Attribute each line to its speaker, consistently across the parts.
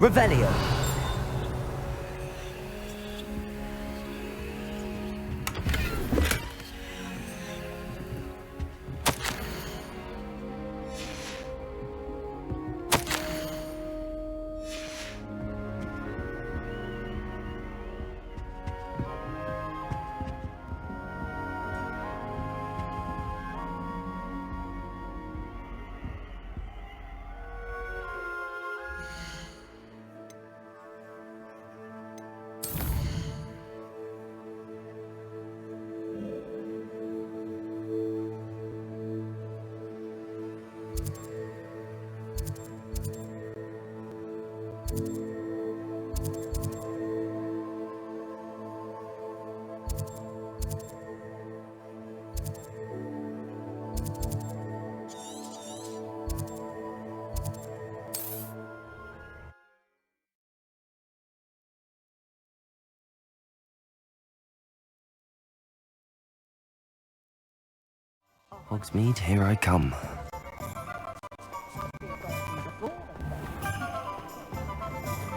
Speaker 1: Revelio. Hogsmeade, here I come.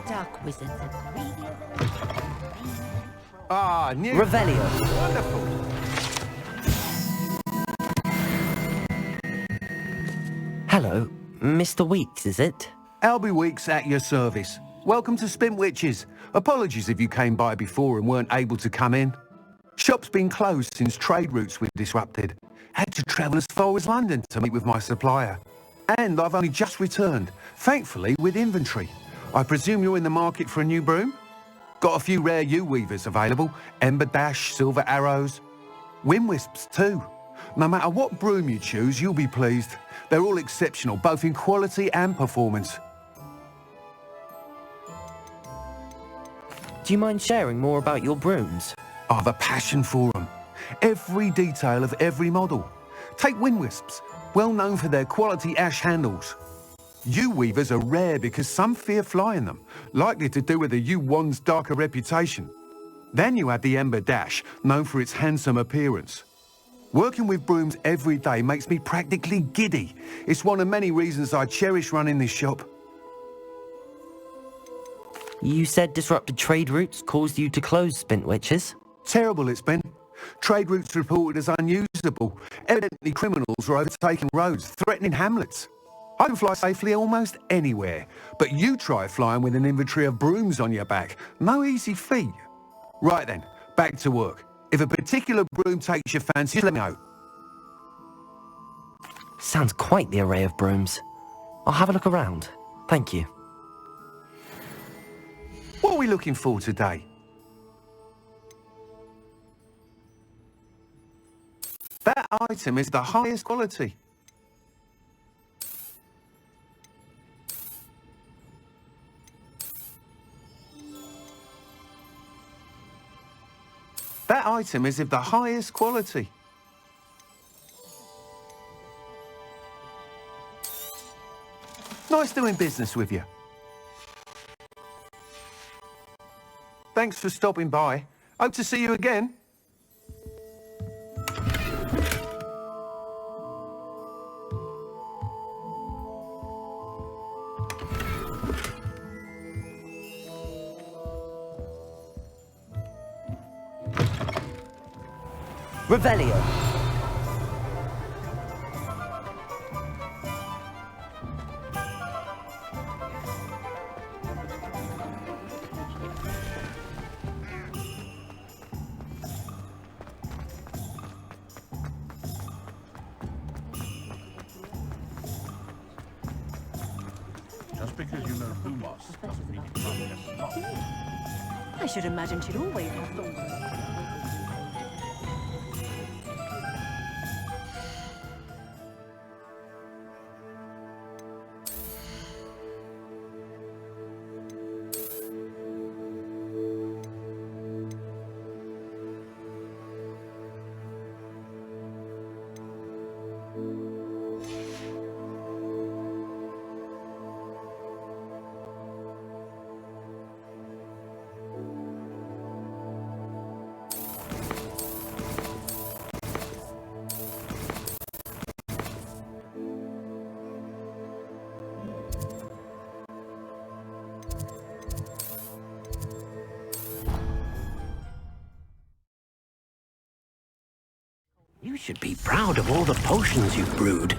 Speaker 2: Dark wizards are greedier than...
Speaker 3: Ah, new.
Speaker 1: Revelio.
Speaker 3: Wonderful.
Speaker 1: Hello, Mr. Weeks, is it?
Speaker 3: Albie Weeks at your service. Welcome to Spintwitches. Apologies if you came by before and weren't able to come in. Shop's been closed since trade routes were disrupted. Had to travel as far as London to meet with my supplier. And I've only just returned, thankfully with inventory. I presume you're in the market for a new broom? Got a few rare yew-weavers available. Ember Dash, Silver Arrows. Wind Wisps too. No matter what broom you choose, you'll be pleased. They're all exceptional, both in quality and performance.
Speaker 1: Do you mind sharing more about your brooms?
Speaker 3: I've a passion for them. Every detail of every model. Take Wind Wisps, well known for their quality ash handles. Yew weavers are rare because some fear flying them, likely to do with the yew wand's darker reputation. Then you have the Ember Dash, known for its handsome appearance. Working with brooms every day makes me practically giddy. It's one of many reasons I cherish running this shop.
Speaker 1: You said disrupted trade routes caused you to close Spintwitches?
Speaker 3: Terrible it's been. Trade routes reported as unusable. Evidently criminals are overtaking roads, threatening hamlets. I can fly safely almost anywhere, but you try flying with an inventory of brooms on your back. No easy feat. Right then, back to work. If a particular broom takes your fancy, just let me know.
Speaker 1: Sounds quite the array of brooms. I'll have a look around. Thank you.
Speaker 3: What are we looking for today? That item is the highest quality. That item is of the highest quality. Nice doing business with you. Thanks for stopping by. Hope to see you again.
Speaker 1: Revelio.
Speaker 4: Just because you know Lumos doesn't mean you can't get along.
Speaker 2: I should imagine she'd always have thought.
Speaker 5: You should be proud of all the potions you've brewed.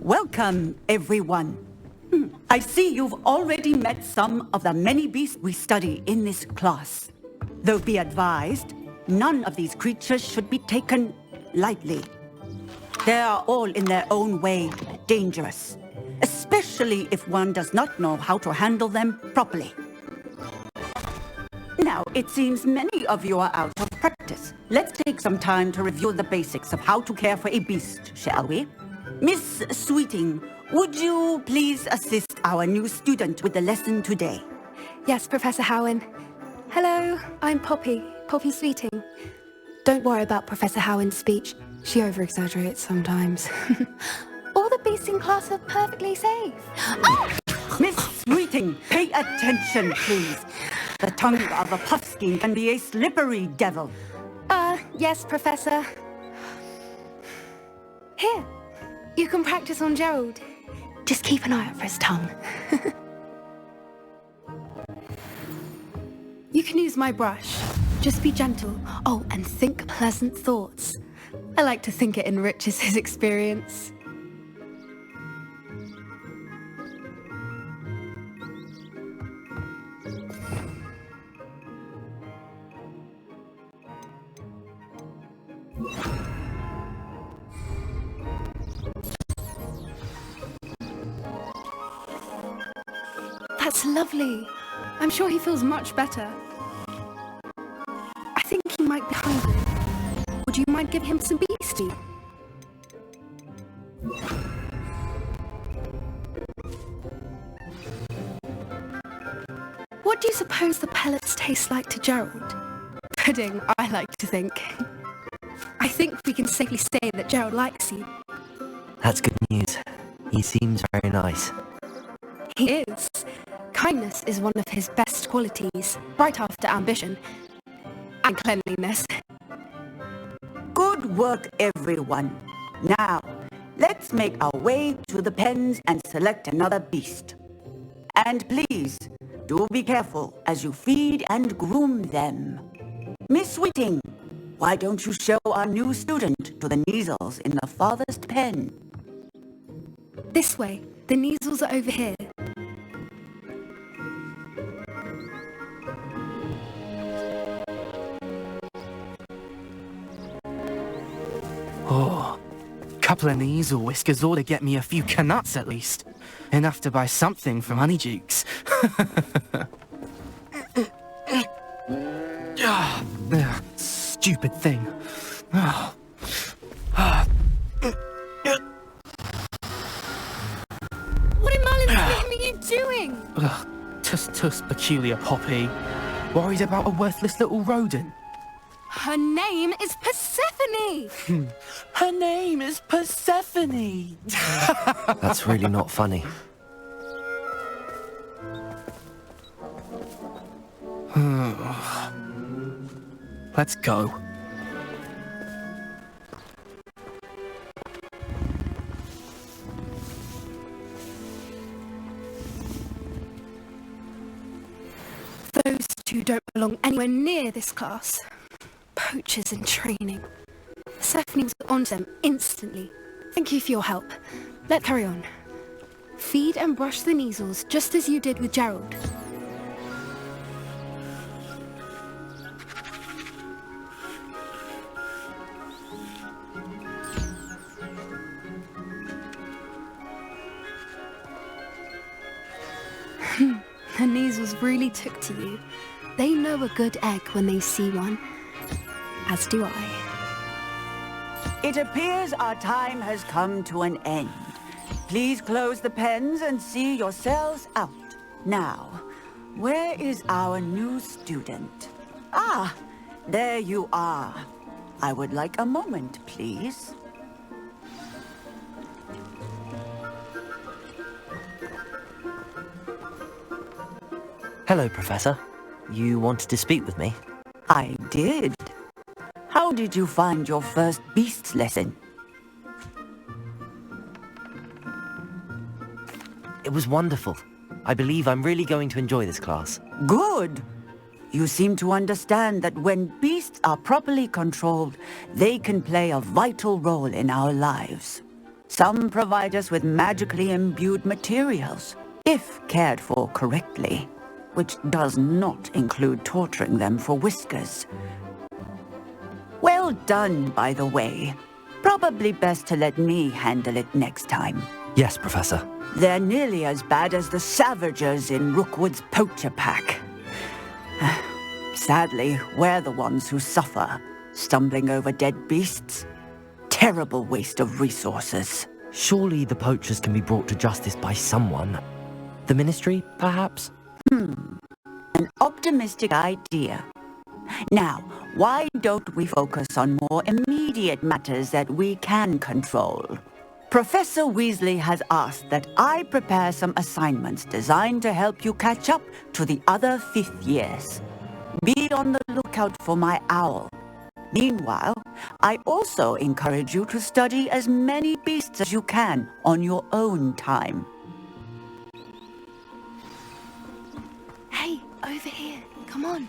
Speaker 6: Welcome, everyone. I see you've already met some of the many beasts we study in this class. Though be advised, none of these creatures should be taken lightly. They are all in their own way dangerous, especially if one does not know how to handle them properly. Now, it seems many of you are out of practice. Let's take some time to review the basics of how to care for a beast, shall we? Miss Sweeting, would you please assist our new student with the lesson today?
Speaker 7: Yes, Professor Howen. Hello, I'm Poppy Sweeting. Don't worry about Professor Howen's speech. She over-exaggerates sometimes. All the beasts in class are perfectly safe.
Speaker 6: Oh! Miss Sweeting, pay attention, please. The tongue of a puffskein can be a slippery devil.
Speaker 7: Yes, Professor. Here, you can practice on Gerald. Just keep an eye out for his tongue. You can use my brush. Just be gentle. Oh, and think pleasant thoughts. I like to think it enriches his experience. That's lovely. I'm sure he feels much better. I think he might be hungry. Would you mind giving him some beastie? What do you suppose the pellets taste like to Gerald? Pudding, I like to think. I think we can safely say that Gerald likes you.
Speaker 1: That's good news. He seems very nice.
Speaker 7: He is. Kindness is one of his best qualities, right after ambition. And cleanliness.
Speaker 6: Good work, everyone. Now, let's make our way to the pens and select another beast. And please, do be careful as you feed and groom them. Miss Whiting, why don't you show our new student to the Neasels in the farthest pen?
Speaker 7: This way. The Neasels are over here.
Speaker 8: Oh, couple of Neasel whiskers ought to get me a few canuts at least. Enough to buy something from Honeydukes. Stupid thing.
Speaker 7: What in Merlin's name are you doing?
Speaker 8: Tuss, peculiar Poppy. Worried about a worthless little rodent.
Speaker 7: Her name is Persephone!
Speaker 8: Her name is Persephone!
Speaker 1: That's really not funny.
Speaker 8: Let's go.
Speaker 7: Those two don't belong anywhere near this class. Poachers in training. Persephone was onto them instantly. Thank you for your help. Let's carry on. Feed and brush the Neasels just as you did with Gerald. The Neasels really took to you. They know a good egg when they see one. As do I.
Speaker 6: It appears our time has come to an end. Please close the pens and see yourselves out. Now, where is our new student? Ah, there you are. I would like a moment, please.
Speaker 1: Hello, Professor. You wanted to speak with me?
Speaker 6: I did. How did you find your first beasts lesson?
Speaker 1: It was wonderful. I believe I'm really going to enjoy this class.
Speaker 6: Good. You seem to understand that when beasts are properly controlled, they can play a vital role in our lives. Some provide us with magically imbued materials, if cared for correctly, which does not include torturing them for whiskers. Well done, by the way. Probably best to let me handle it next time.
Speaker 1: Yes, Professor.
Speaker 6: They're nearly as bad as the Savagers in Rookwood's poacher pack. Sadly, we're the ones who suffer, stumbling over dead beasts. Terrible waste of resources.
Speaker 1: Surely the poachers can be brought to justice by someone. The Ministry, perhaps?
Speaker 6: An optimistic idea. Now, why don't we focus on more immediate matters that we can control? Professor Weasley has asked that I prepare some assignments designed to help you catch up to the other 5th years. Be on the lookout for my owl. Meanwhile, I also encourage you to study as many beasts as you can on your own time.
Speaker 7: Hey, over here. Come on.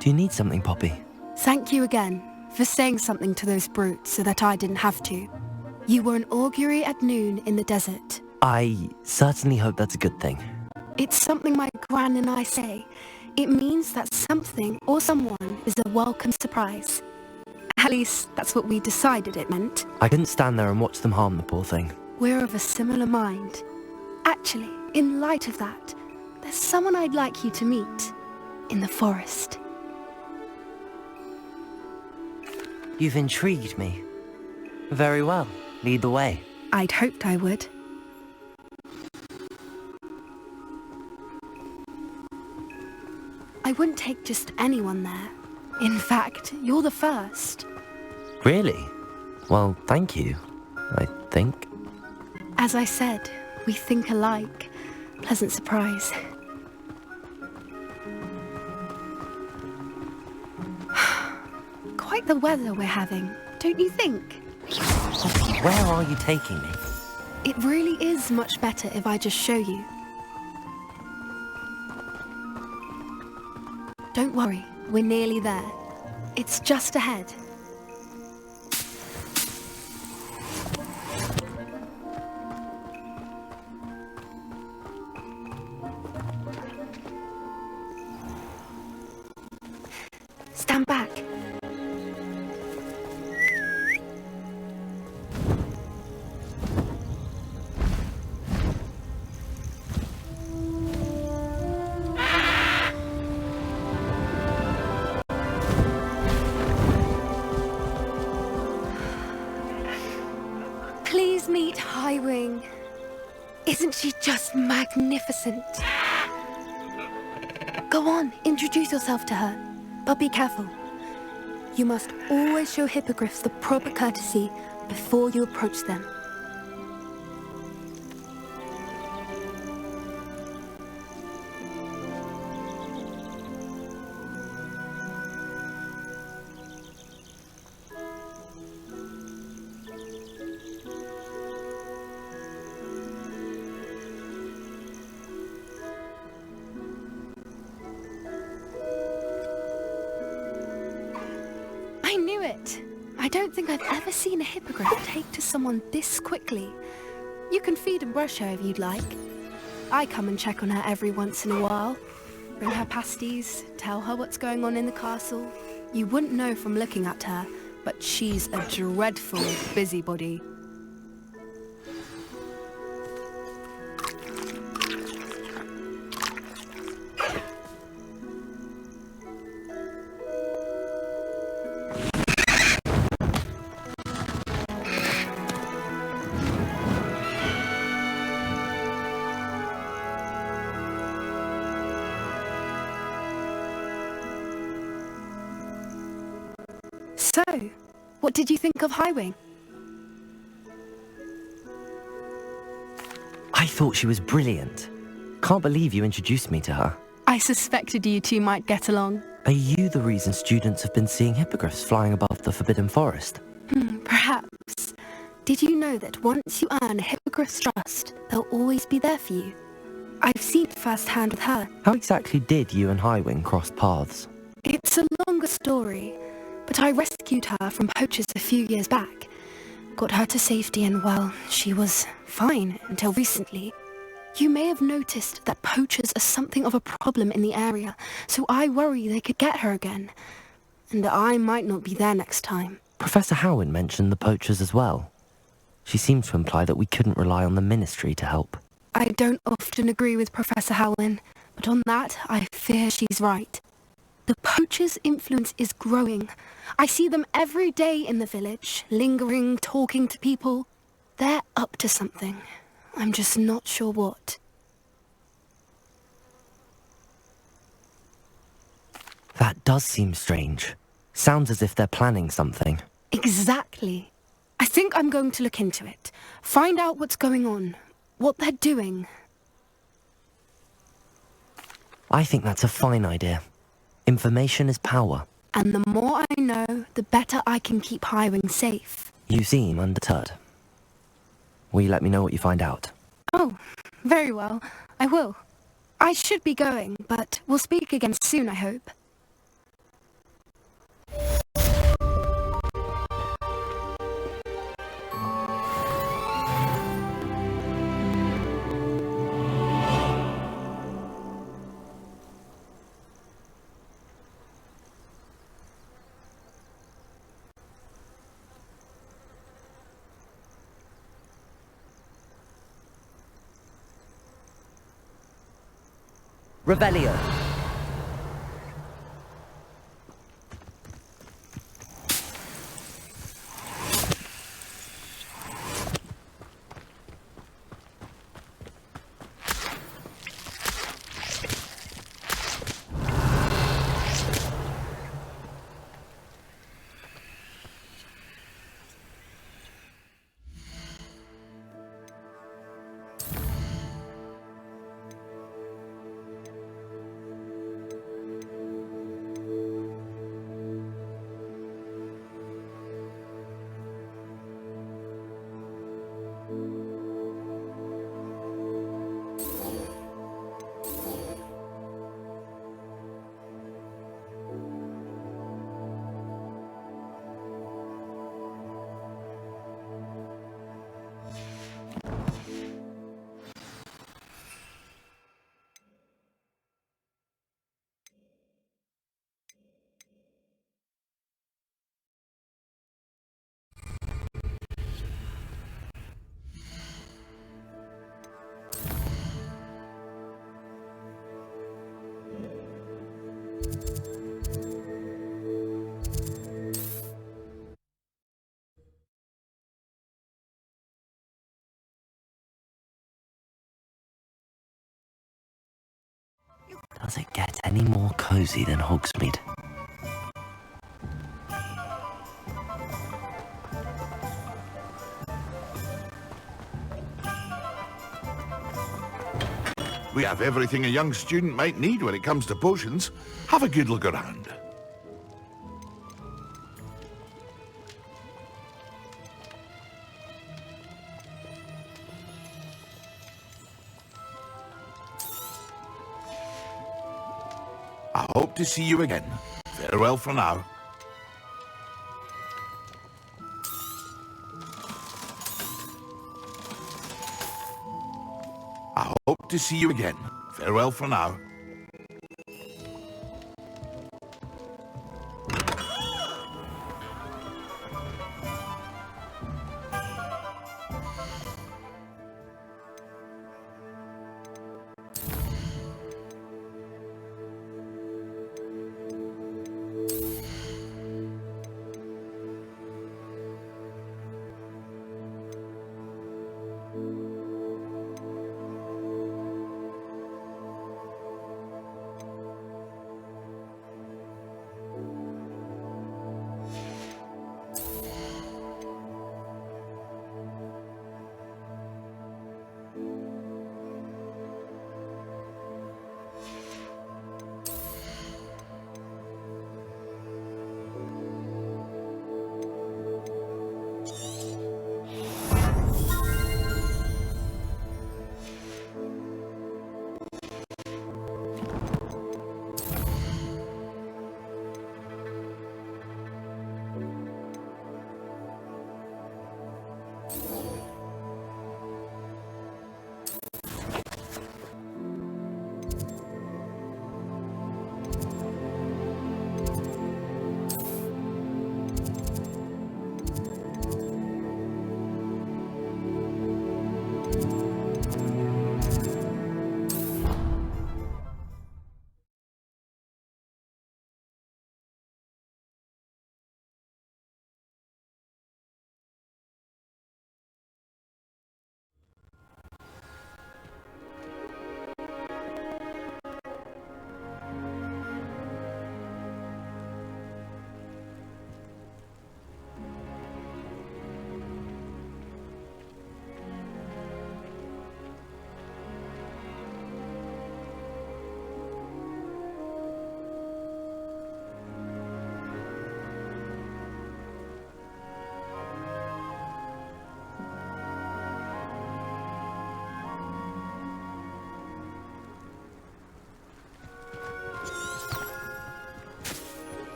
Speaker 1: Do you need something, Poppy?
Speaker 7: Thank you again for saying something to those brutes so that I didn't have to. You were an augury at noon in the desert.
Speaker 1: I certainly hope that's a good thing.
Speaker 7: It's something my gran and I say. It means that something or someone is a welcome surprise. At least, that's what we decided it meant.
Speaker 1: I couldn't stand there and watch them harm the poor thing.
Speaker 7: We're of a similar mind. Actually, in light of that, there's someone I'd like you to meet. In the forest.
Speaker 1: You've intrigued me. Very well. Lead the way.
Speaker 7: I'd hoped I would. I wouldn't take just anyone there. In fact, you're the first.
Speaker 1: Really? Well, thank you, I think.
Speaker 7: As I said, we think alike. Pleasant surprise. Quite the weather we're having, don't you think?
Speaker 1: Where are you taking me?
Speaker 7: It really is much better if I just show you. Don't worry, we're nearly there. It's just ahead. Stand back. Please meet Highwing. Isn't she just magnificent? Go on, introduce yourself to her. But be careful. You must always show hippogriffs the proper courtesy before you approach them. I knew it! I don't think I've ever seen a hippogriff take to someone this quickly. You can feed and brush her if you'd like. I come and check on her every once in a while. Bring her pasties, tell her what's going on in the castle. You wouldn't know from looking at her, but she's a dreadful busybody. So, what did you think of Highwing?
Speaker 1: I thought she was brilliant. Can't believe you introduced me to her.
Speaker 7: I suspected you two might get along.
Speaker 1: Are you the reason students have been seeing hippogriffs flying above the Forbidden Forest?
Speaker 7: Perhaps. Did you know that once you earn a hippogriff's trust, they'll always be there for you? I've seen it firsthand with her.
Speaker 1: How exactly did you and Highwing cross paths?
Speaker 7: It's a longer story, but I rescued her from poachers a few years back. Got her to safety and, well, she was fine until recently. You may have noticed that poachers are something of a problem in the area, so I worry they could get her again. And I might not be there next time.
Speaker 1: Professor Howin mentioned the poachers as well. She seemed to imply that we couldn't rely on the Ministry to help.
Speaker 7: I don't often agree with Professor Howin, but on that, I fear she's right. The poachers' influence is growing. I see them every day in the village, lingering, talking to people. They're up to something. I'm just not sure what.
Speaker 1: That does seem strange. Sounds as if they're planning something.
Speaker 7: Exactly. I think I'm going to look into it. Find out what's going on. What they're doing.
Speaker 1: I think that's a fine idea. Information is power.
Speaker 7: And the more I know, the better I can keep Highwing safe.
Speaker 1: You seem undeterred. Will you let me know what you find out?
Speaker 7: Oh, very well. I will. I should be going, but we'll speak again soon, I hope.
Speaker 1: Revelio. Does it get any more cozy than Hogsmeade?
Speaker 4: We have everything a young student might need when it comes to potions. Have a good look around. I hope to see you again. Farewell for now. I hope to see you again. Farewell for now.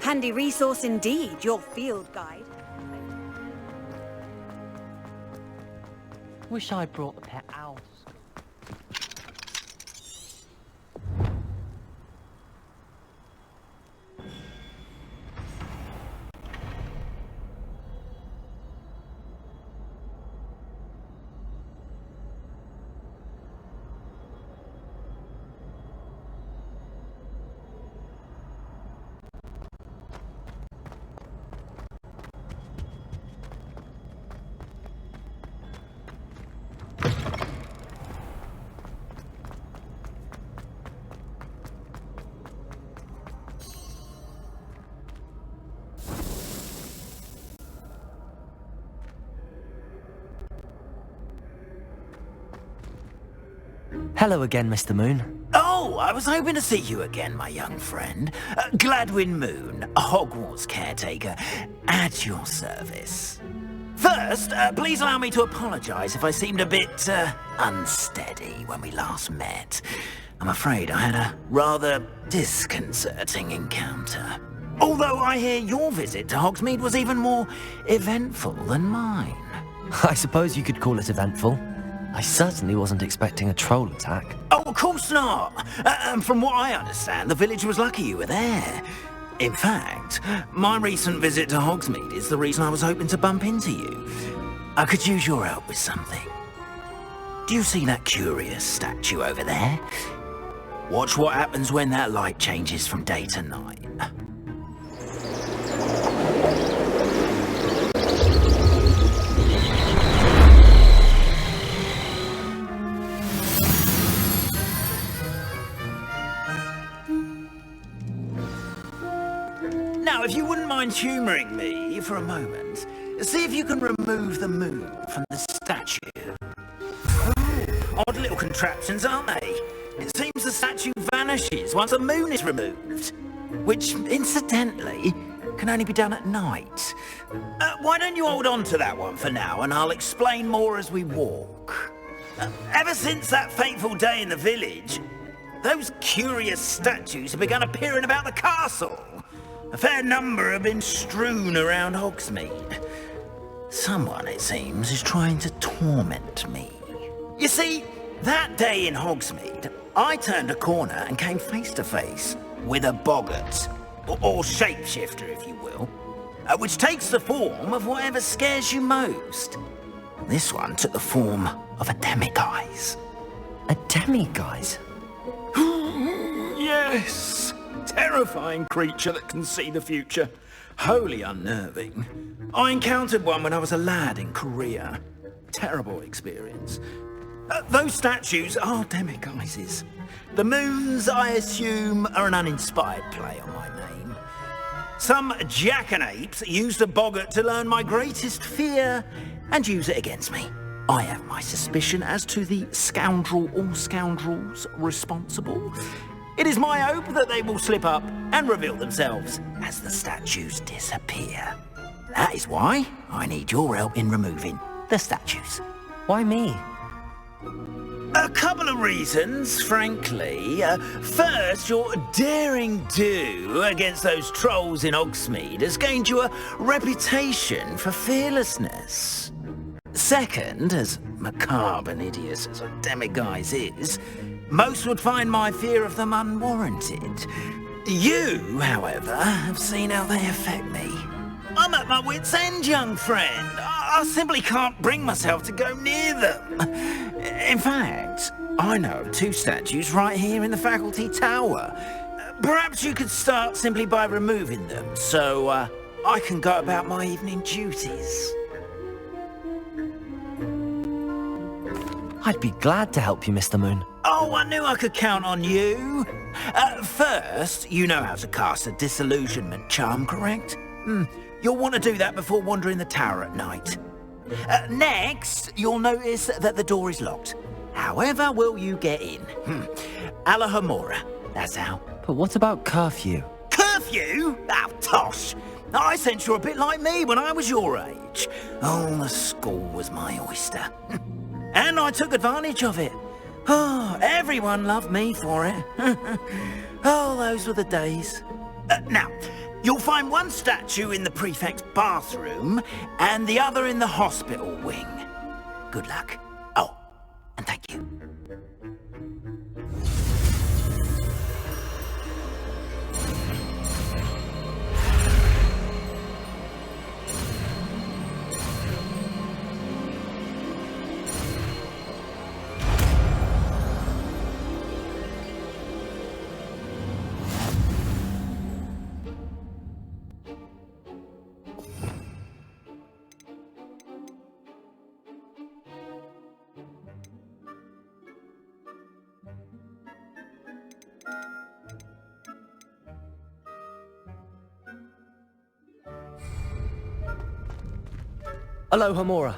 Speaker 2: Handy resource indeed, your field guide.
Speaker 1: Wish I brought a pet owl to school. Hello again, Mr. Moon.
Speaker 5: Oh, I was hoping to see you again, my young friend. Gladwin Moon, a Hogwarts caretaker, at your service. First, please allow me to apologise if I seemed a bit, unsteady when we last met. I'm afraid I had a rather disconcerting encounter. Although I hear your visit to Hogsmeade was even more eventful than mine.
Speaker 1: I suppose you could call it eventful. I certainly wasn't expecting a troll attack.
Speaker 5: Oh, of course not. From what I understand, the village was lucky you were there. In fact, my recent visit to Hogsmeade is the reason I was hoping to bump into you. I could use your help with something. Do you see that curious statue over there? Watch what happens when that light changes from day to night. Now, if you wouldn't mind humouring me for a moment, see if you can remove the moon from the statue. Odd little contraptions, aren't they? It seems the statue vanishes once the moon is removed, which, incidentally, can only be done at night. Why don't you hold on to that one for now, and I'll explain more as we walk. Ever since that fateful day in the village, those curious statues have begun appearing about the castle. A fair number have been strewn around Hogsmeade. Someone, it seems, is trying to torment me. You see, that day in Hogsmeade, I turned a corner and came face to face with a boggart, or shapeshifter, if you will, which takes the form of whatever scares you most. This one took the form of a demiguise.
Speaker 1: A demiguise?
Speaker 5: Yes! Terrifying creature that can see the future. Wholly unnerving. I encountered one when I was a lad in Korea. Terrible experience. Those statues are demiguises. The moons, I assume, are an uninspired play on my name. Some jackanapes used a boggart to learn my greatest fear and use it against me. I have my suspicion as to the scoundrel or scoundrels responsible. It is my hope that they will slip up and reveal themselves as the statues disappear. That is why I need your help in removing the statues.
Speaker 1: Why me?
Speaker 5: A couple of reasons, frankly. First, your daring do against those trolls in Hogsmeade has gained you a reputation for fearlessness. Second, as macabre and hideous as a demiguise is, most would find my fear of them unwarranted. You, however, have seen how they affect me. I'm at my wit's end, young friend. I simply can't bring myself to go near them. In fact, I know of two statues right here in the faculty tower. Perhaps you could start simply by removing them, so I can go about my evening duties.
Speaker 1: I'd be glad to help you, Mr. Moon.
Speaker 5: Oh, I knew I could count on you. First, you know how to cast a disillusionment charm, correct? You'll want to do that before wandering the tower at night. Next, you'll notice that the door is locked. However will you get in? Alahomora, that's how.
Speaker 1: But what about curfew?
Speaker 5: Curfew? Oh, tosh. I sense you're a bit like me when I was your age. Oh, the school was my oyster. And I took advantage of it. Oh, everyone loved me for it. Oh, those were the days. Now, you'll find one statue in the prefect's bathroom and the other in the hospital wing. Good luck. Oh, and thank you.
Speaker 1: Alohomora.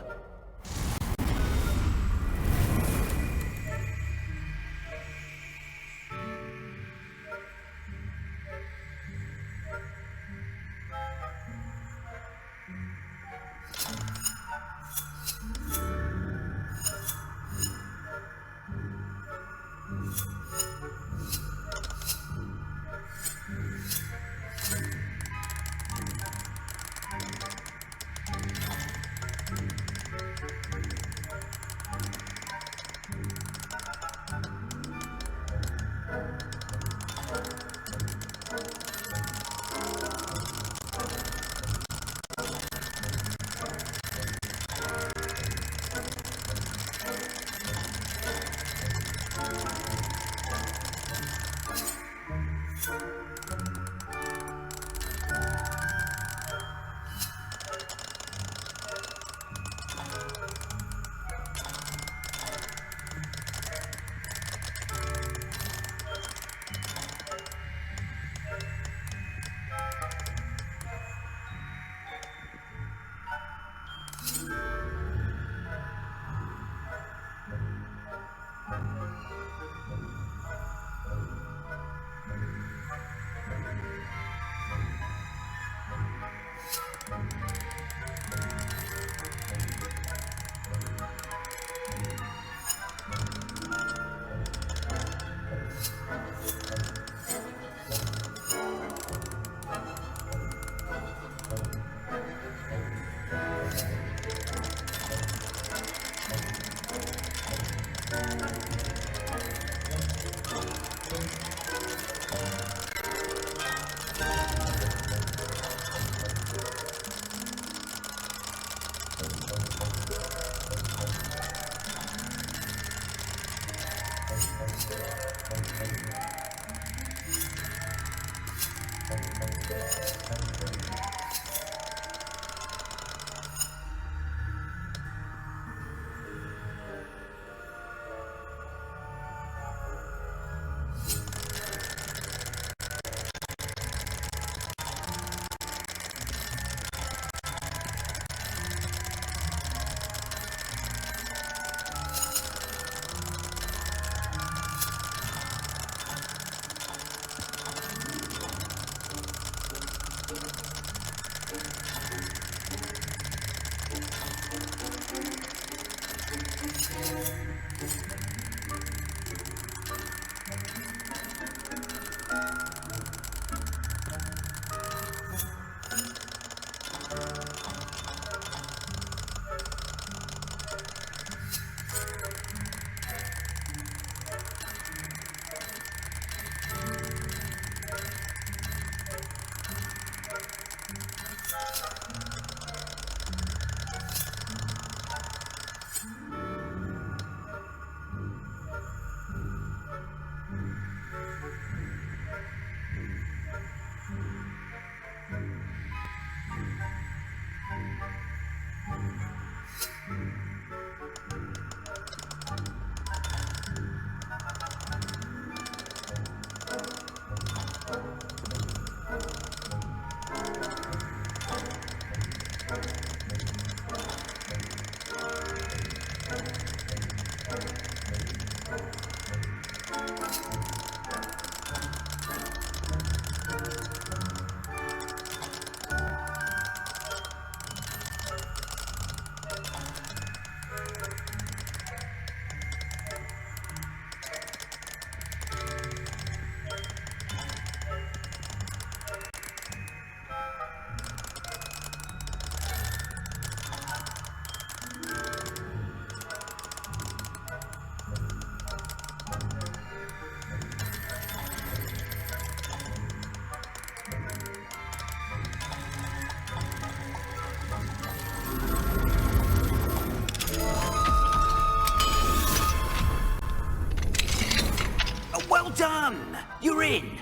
Speaker 5: Done! You're in!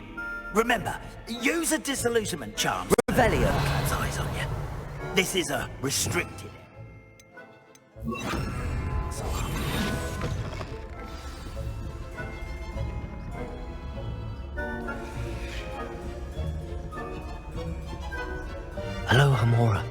Speaker 5: Remember, use a disillusionment charm. Revelio has eyes on you. This is a restricted.
Speaker 1: Hello, Hamora.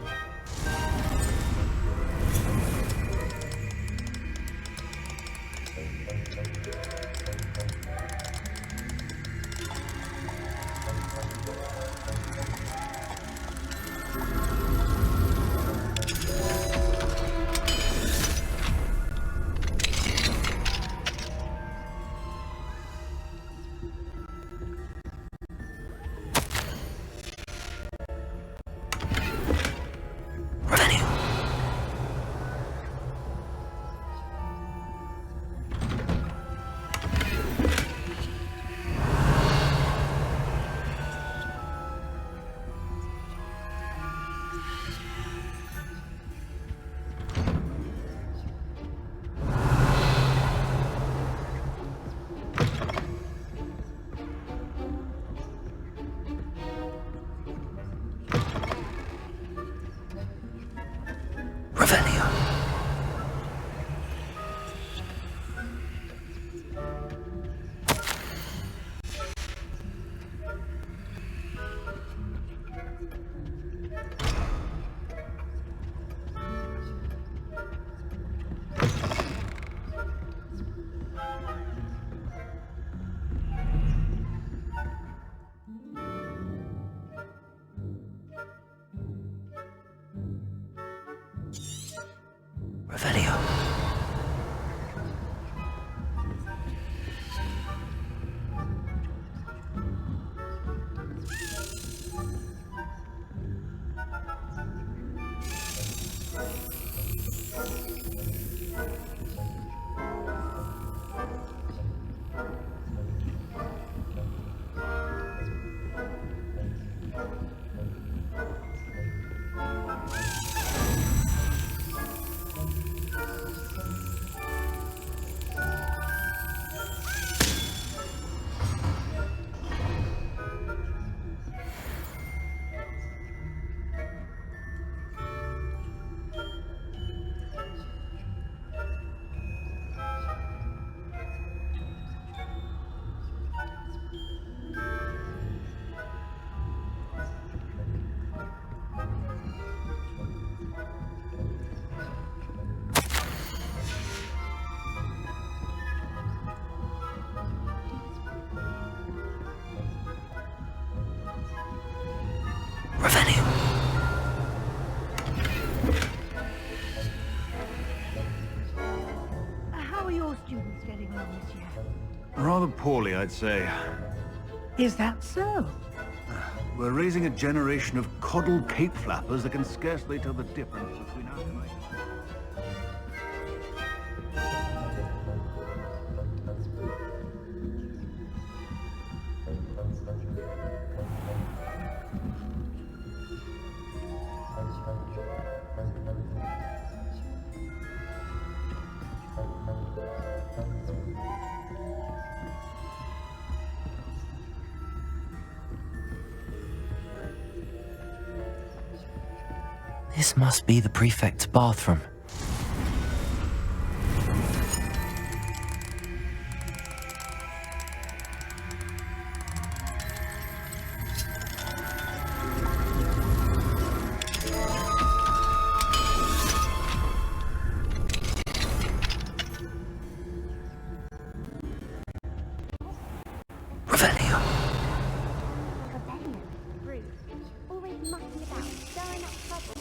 Speaker 1: Revelio.
Speaker 9: Rather poorly, I'd say.
Speaker 10: Is that so?
Speaker 9: We're raising a generation of coddled cape flappers that can scarcely tell the difference between us and
Speaker 1: This must be the prefect's bathroom. Revelio.
Speaker 11: Always mucking about, stirring up trouble.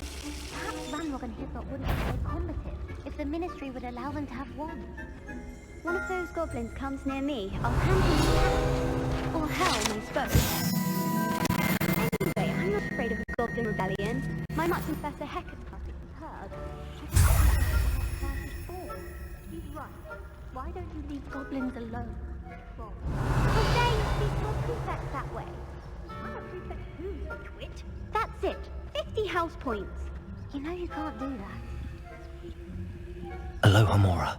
Speaker 11: Perhaps Ranrock and Hislop wouldn't be so combative if the Ministry would allow them to have wands. One of those goblins comes near me, I'll hand him the cat. Or helm, I suppose. Anyway, I'm not afraid of a goblin rebellion. My much Professor Hecker's class is heard. He's right. Why don't you leave goblins alone? How dare you speak to a prefect that way? I'm a prefect who, you twit? That's it. 50 house points. You know you can't do that.
Speaker 1: Aloha Mora.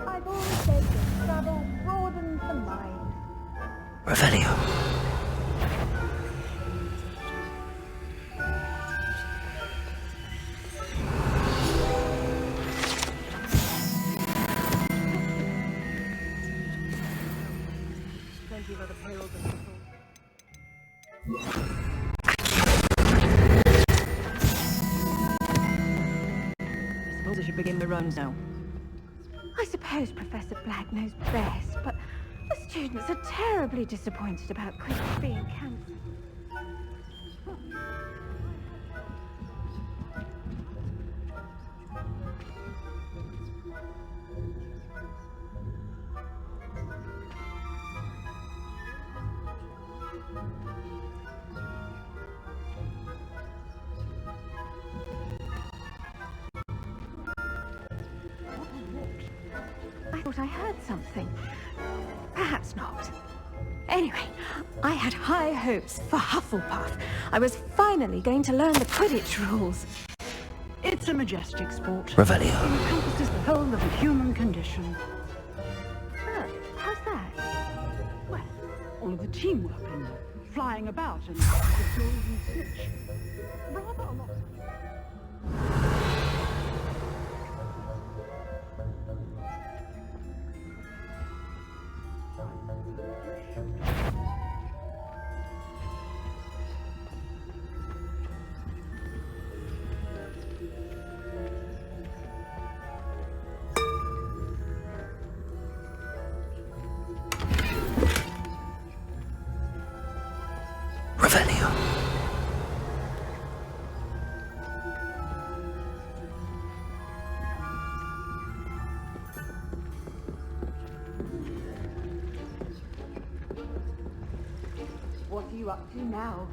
Speaker 11: I've always said that travel broadens the mind.
Speaker 1: Revelio.
Speaker 2: Plenty of other perils than I suppose I should begin the runs now.
Speaker 10: I suppose Professor Black knows best, but the students are terribly disappointed about Quidditch being cancelled. I thought I heard something. Perhaps not. Anyway, I had high hopes for Hufflepuff. I was finally going to learn the Quidditch rules.
Speaker 12: It's a majestic sport.
Speaker 1: Revelio.
Speaker 12: It encompasses the whole of the human condition.
Speaker 10: Oh, how's that?
Speaker 12: Well, all of the teamwork and flying about and the golden snitch. Rather a lot.
Speaker 1: Revelio.
Speaker 10: What are you up to now?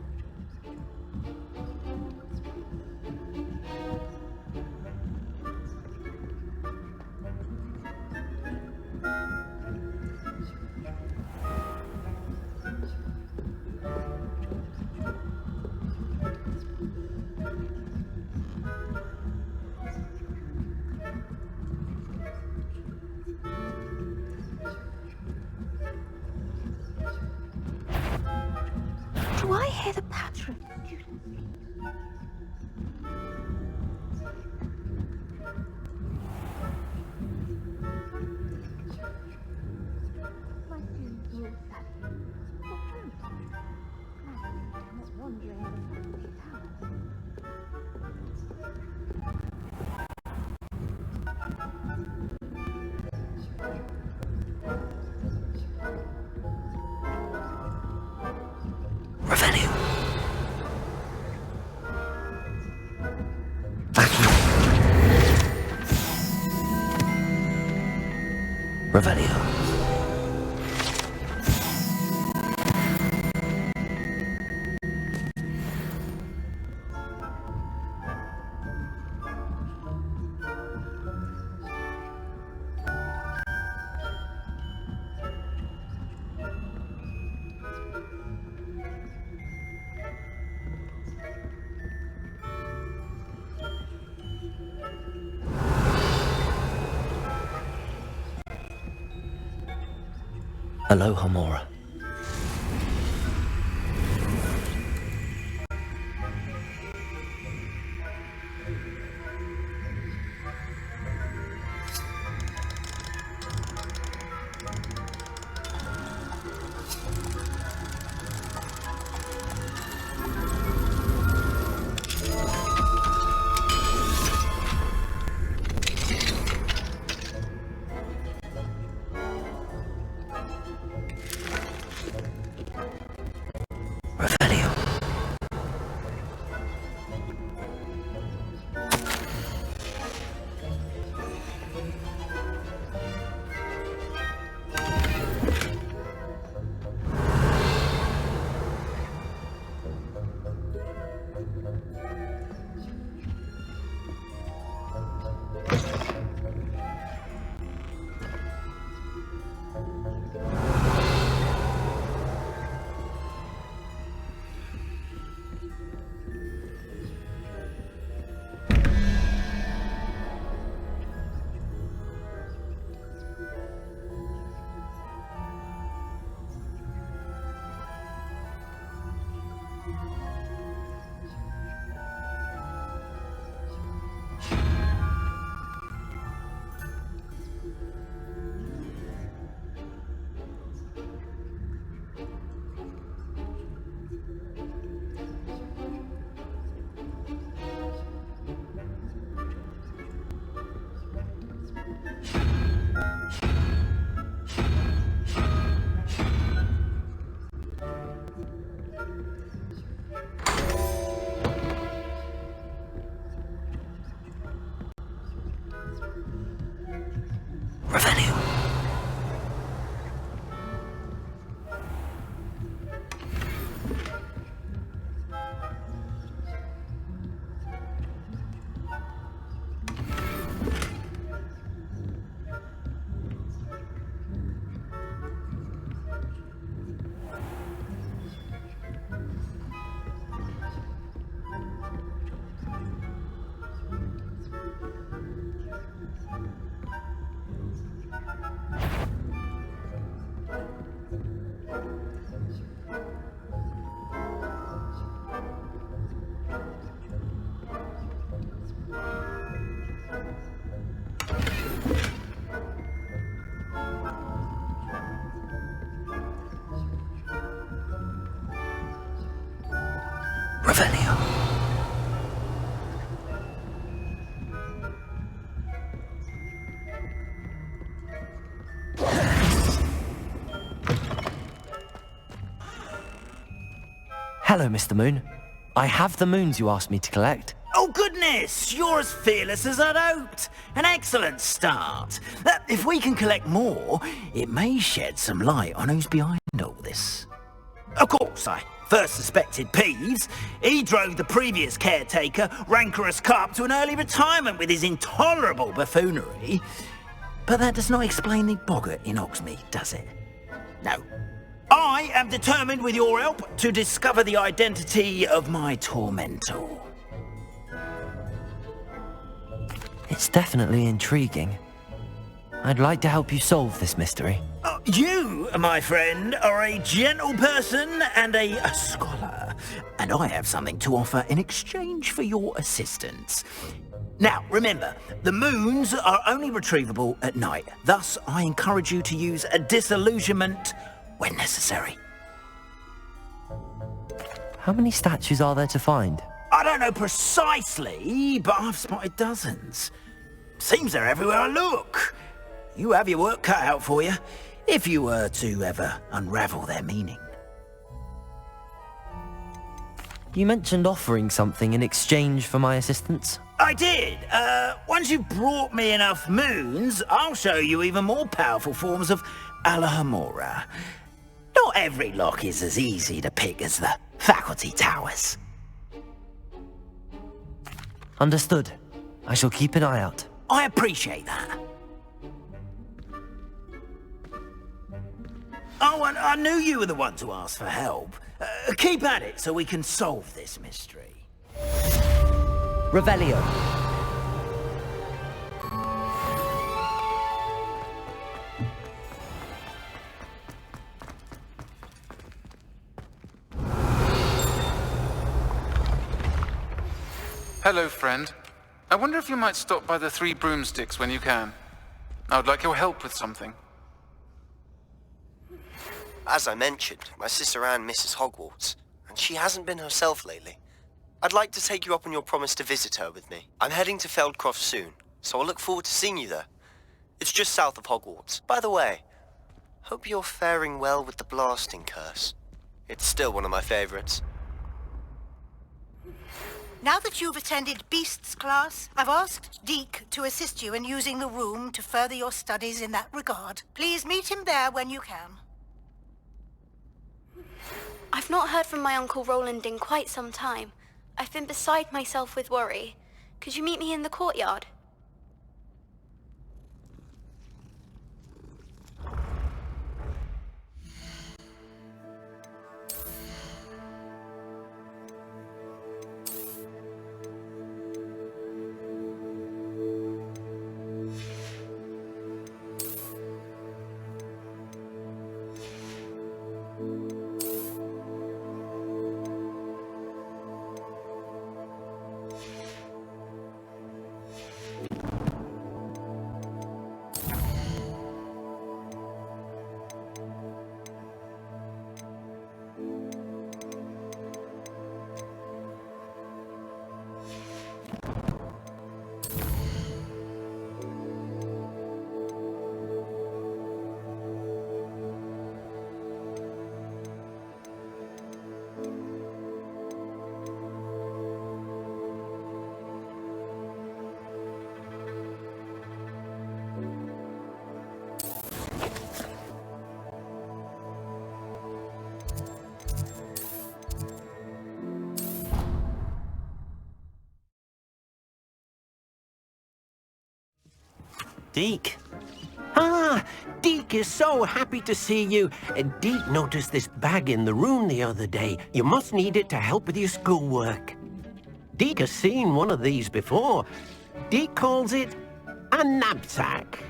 Speaker 1: Revelio. Aloha Mora. Revelio. Hello, Mr. Moon. I have the moons you asked me to collect.
Speaker 5: Oh, goodness! You're as fearless as I'd hoped. An excellent start. If we can collect more, it may shed some light on who's behind all this. Of course, I first suspected Peeves. He drove the previous caretaker, Rancorous Carp, to an early retirement with his intolerable buffoonery. But that does not explain the boggart in Hogsmeade, does it? No. I am determined, with your help, to discover the identity of my tormentor.
Speaker 1: It's definitely intriguing. I'd like to help you solve this mystery.
Speaker 5: You, my friend, are a gentle person and a scholar, and I have something to offer in exchange for your assistance. Now, remember, the moons are only retrievable at night. Thus, I encourage you to use a disillusionment when necessary.
Speaker 1: How many statues are there to find?
Speaker 5: I don't know precisely, but I've spotted dozens. Seems they're everywhere I look. You have your work cut out for you, if you were to ever unravel their meaning.
Speaker 1: You mentioned offering something in exchange for my assistance.
Speaker 5: I did. Once you've brought me enough moons, I'll show you even more powerful forms of Alohomora. Not every lock is as easy to pick as the faculty towers.
Speaker 1: Understood. I shall keep an eye out.
Speaker 5: I appreciate that. Oh, and I knew you were the one to ask for help. Keep at it so we can solve this mystery.
Speaker 1: Revelio.
Speaker 13: Hello, friend. I wonder if you might stop by the Three Broomsticks when you can. I would like your help with something.
Speaker 14: As I mentioned, my sister Anne misses Hogwarts, and she hasn't been herself lately. I'd like to take you up on your promise to visit her with me. I'm heading to Feldcroft soon, so I'll look forward to seeing you there. It's just south of Hogwarts. By the way, hope you're faring well with the blasting curse. It's still one of my favorites.
Speaker 15: Now that you've attended Beasts class, I've asked Deke to assist you in using the room to further your studies in that regard. Please meet him there when you can.
Speaker 7: I've not heard from my Uncle Roland in quite some time. I've been beside myself with worry. Could you meet me in the courtyard?
Speaker 16: Deke. Ah, Deke is so happy to see you. Deke noticed this bag in the room the other day. You must need it to help with your schoolwork. Deke has seen one of these before. Deke calls it a knapsack.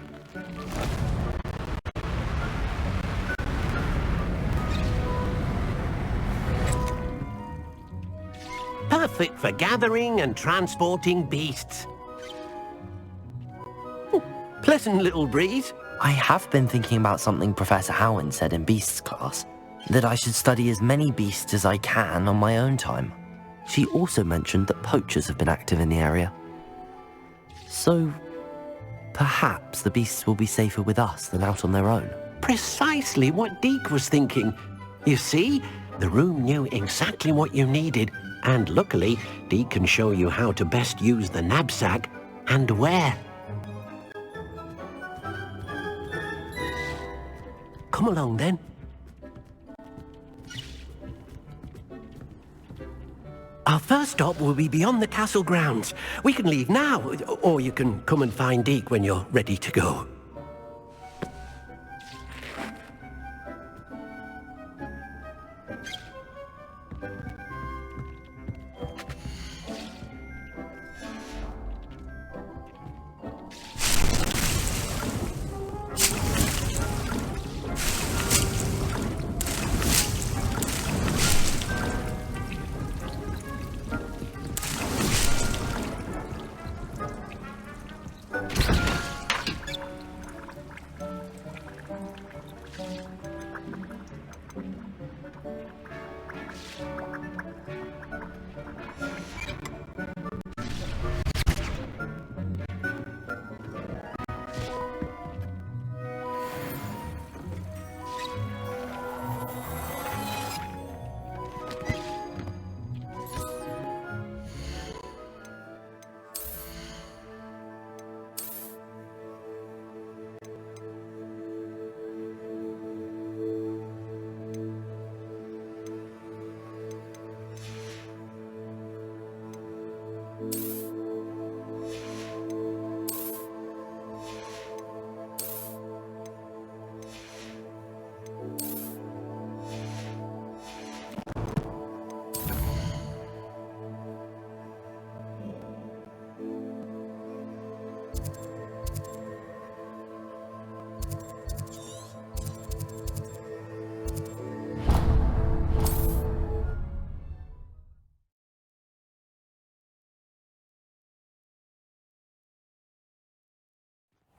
Speaker 16: Perfect for gathering and transporting beasts. Pleasant little breeze.
Speaker 1: I have been thinking about something Professor Howin said in Beasts class, that I should study as many beasts as I can on my own time. She also mentioned that poachers have been active in the area. So, perhaps the beasts will be safer with us than out on their own.
Speaker 16: Precisely what Deke was thinking. You see, the room knew exactly what you needed, and luckily, Deke can show you how to best use the knapsack and where. Come along, then. Our first stop will be beyond the castle grounds. We can leave now, or you can come and find Deke when you're ready to go.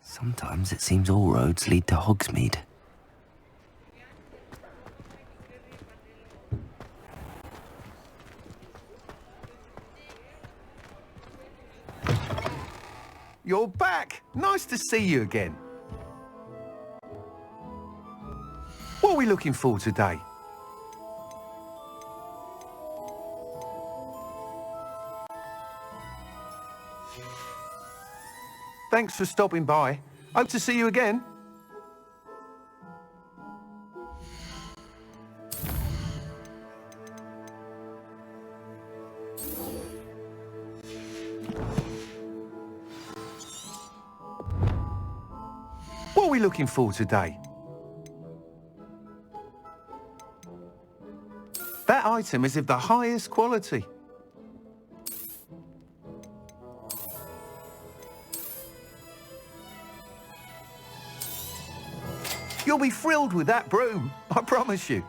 Speaker 1: Sometimes it seems all roads lead to Hogsmeade.
Speaker 3: You're back! Nice to see you again. What are we looking for today? Thanks for stopping by. Hope to see you again. What are we looking for today? That item is of the highest quality. You'll be thrilled with that broom, I promise you.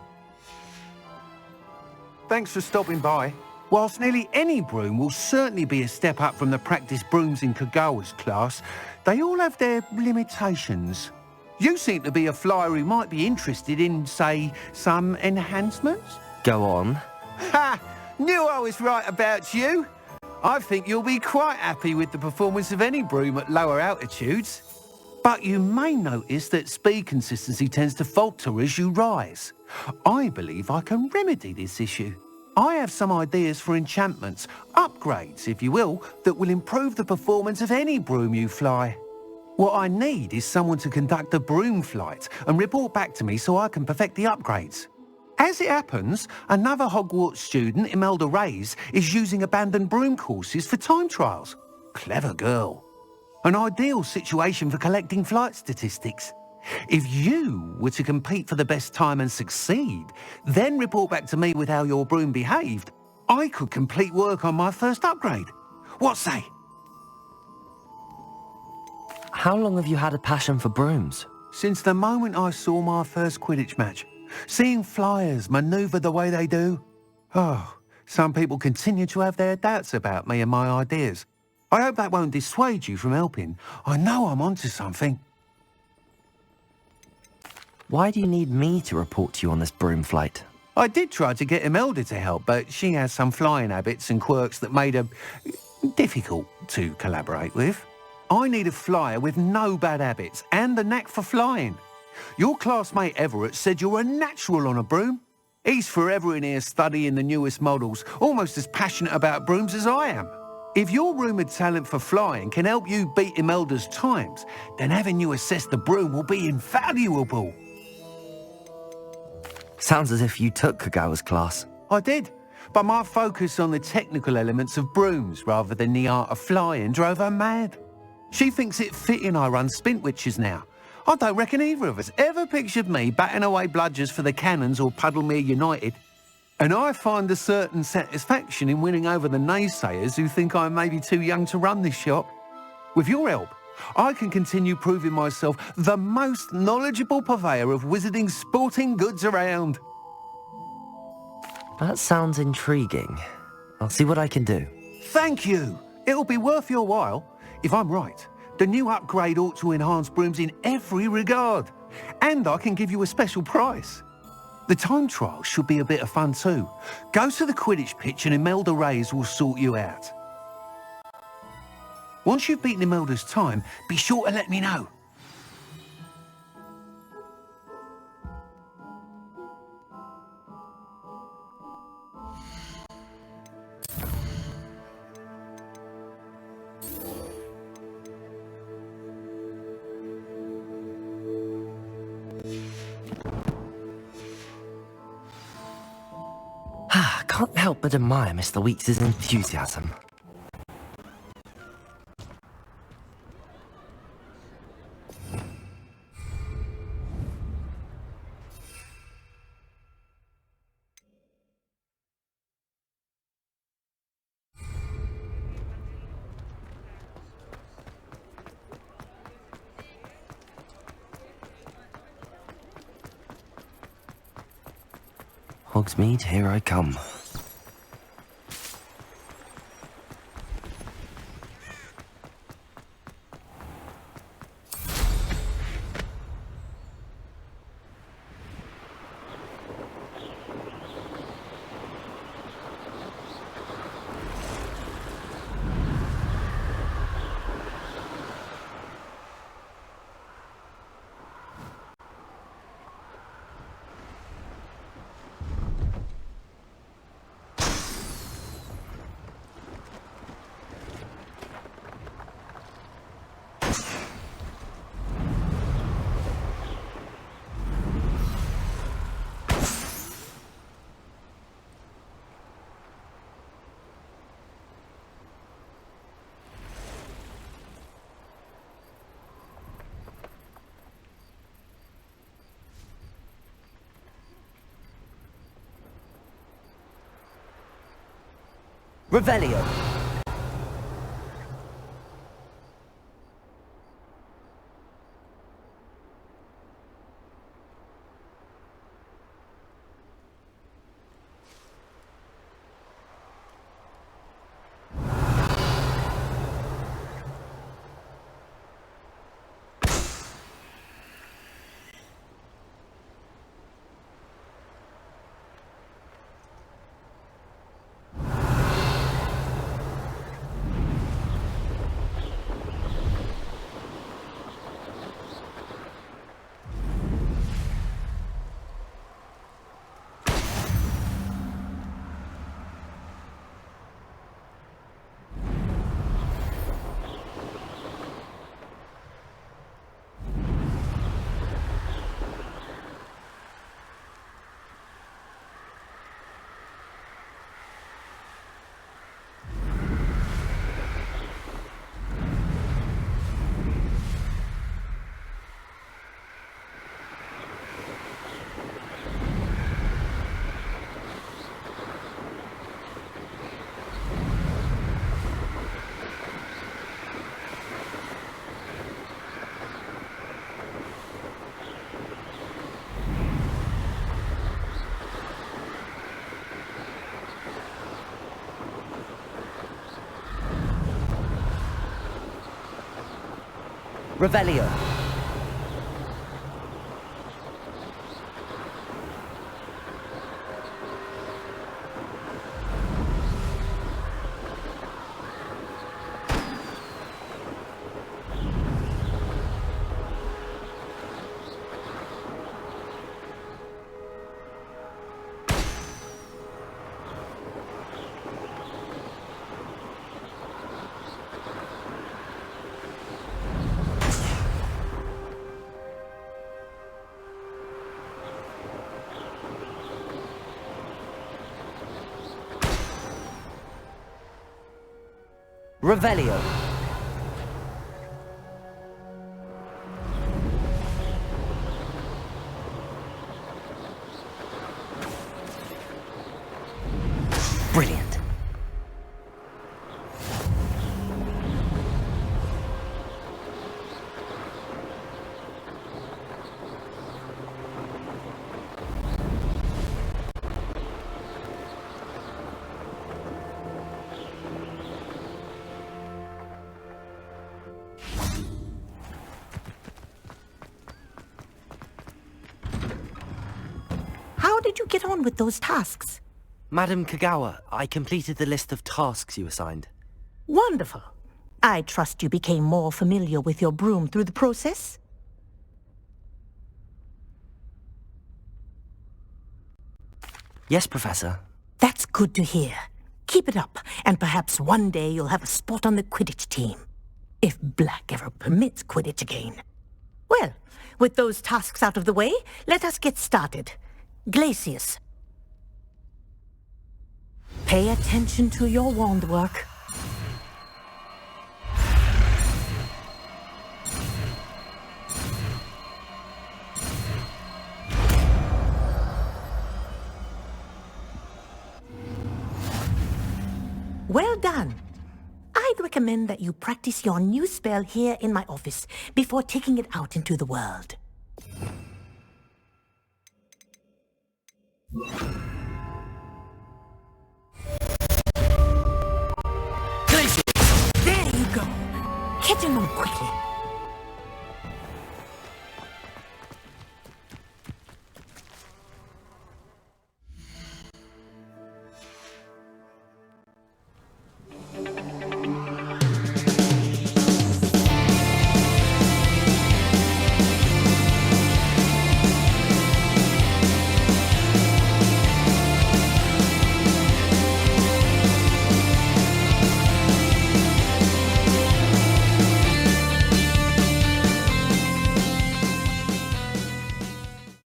Speaker 3: Thanks for stopping by. Whilst nearly any broom will certainly be a step up from the practice brooms in Kogawa's class, they all have their limitations. You seem to be a flyer who might be interested in, say, some enhancements?
Speaker 1: Go on.
Speaker 3: Ha! Knew I was right about you. I think you'll be quite happy with the performance of any broom at lower altitudes. But you may notice that speed consistency tends to falter as you rise. I believe I can remedy this issue. I have some ideas for enchantments, upgrades, if you will, that will improve the performance of any broom you fly. What I need is someone to conduct a broom flight and report back to me so I can perfect the upgrades. As it happens, another Hogwarts student, Imelda Reyes, is using abandoned broom courses for time trials. Clever girl. An ideal situation for collecting flight statistics. If you were to compete for the best time and succeed, then report back to me with how your broom behaved, I could complete work on my first upgrade. What say?
Speaker 1: How long have you had a passion for brooms?
Speaker 3: Since the moment I saw my first Quidditch match. Seeing flyers manoeuvre the way they do. Oh, some people continue to have their doubts about me and my ideas. I hope that won't dissuade you from helping. I know I'm onto something.
Speaker 1: Why do you need me to report to you on this broom flight?
Speaker 3: I did try to get Imelda to help, but she has some flying habits and quirks that made her difficult to collaborate with. I need a flyer with no bad habits and the knack for flying. Your classmate Everett said you're a natural on a broom. He's forever in here studying the newest models, almost as passionate about brooms as I am. If your rumoured talent for flying can help you beat Imelda's times, then having you assess the broom will be invaluable.
Speaker 1: Sounds as if you took Kogawa's class.
Speaker 3: I did, but my focus on the technical elements of brooms rather than the art of flying drove her mad. She thinks it fitting I run Spintwitches now. I don't reckon either of us ever pictured me batting away bludgers for the Cannons or Puddlemere United. And I find a certain satisfaction in winning over the naysayers who think I'm maybe too young to run this shop. With your help, I can continue proving myself the most knowledgeable purveyor of wizarding sporting goods around.
Speaker 1: That sounds intriguing. I'll see what I can do.
Speaker 3: Thank you. It'll be worth your while. If I'm right, the new upgrade ought to enhance brooms in every regard. And I can give you a special price. The time trial should be a bit of fun too. Go to the Quidditch pitch and Imelda Reyes will sort you out. Once you've beaten Imelda's time, be sure to let me know.
Speaker 1: Can't help but admire Mr. Weeks' enthusiasm. Hogsmeade, here I come. Revelio. Revelio. Revelio. Brilliant.
Speaker 17: How did you get on with those tasks?
Speaker 1: Madam Kogawa, I completed the list of tasks you assigned.
Speaker 17: Wonderful. I trust you became more familiar with your broom through the process?
Speaker 1: Yes, Professor.
Speaker 17: That's good to hear. Keep it up, and perhaps one day you'll have a spot on the Quidditch team. If Black ever permits Quidditch again. Well, with those tasks out of the way, let us get started. Glacius. Pay attention to your wand work. Well done. I'd recommend that you practice your new spell here in my office before taking it out into the world. There you go. Catching them quickly.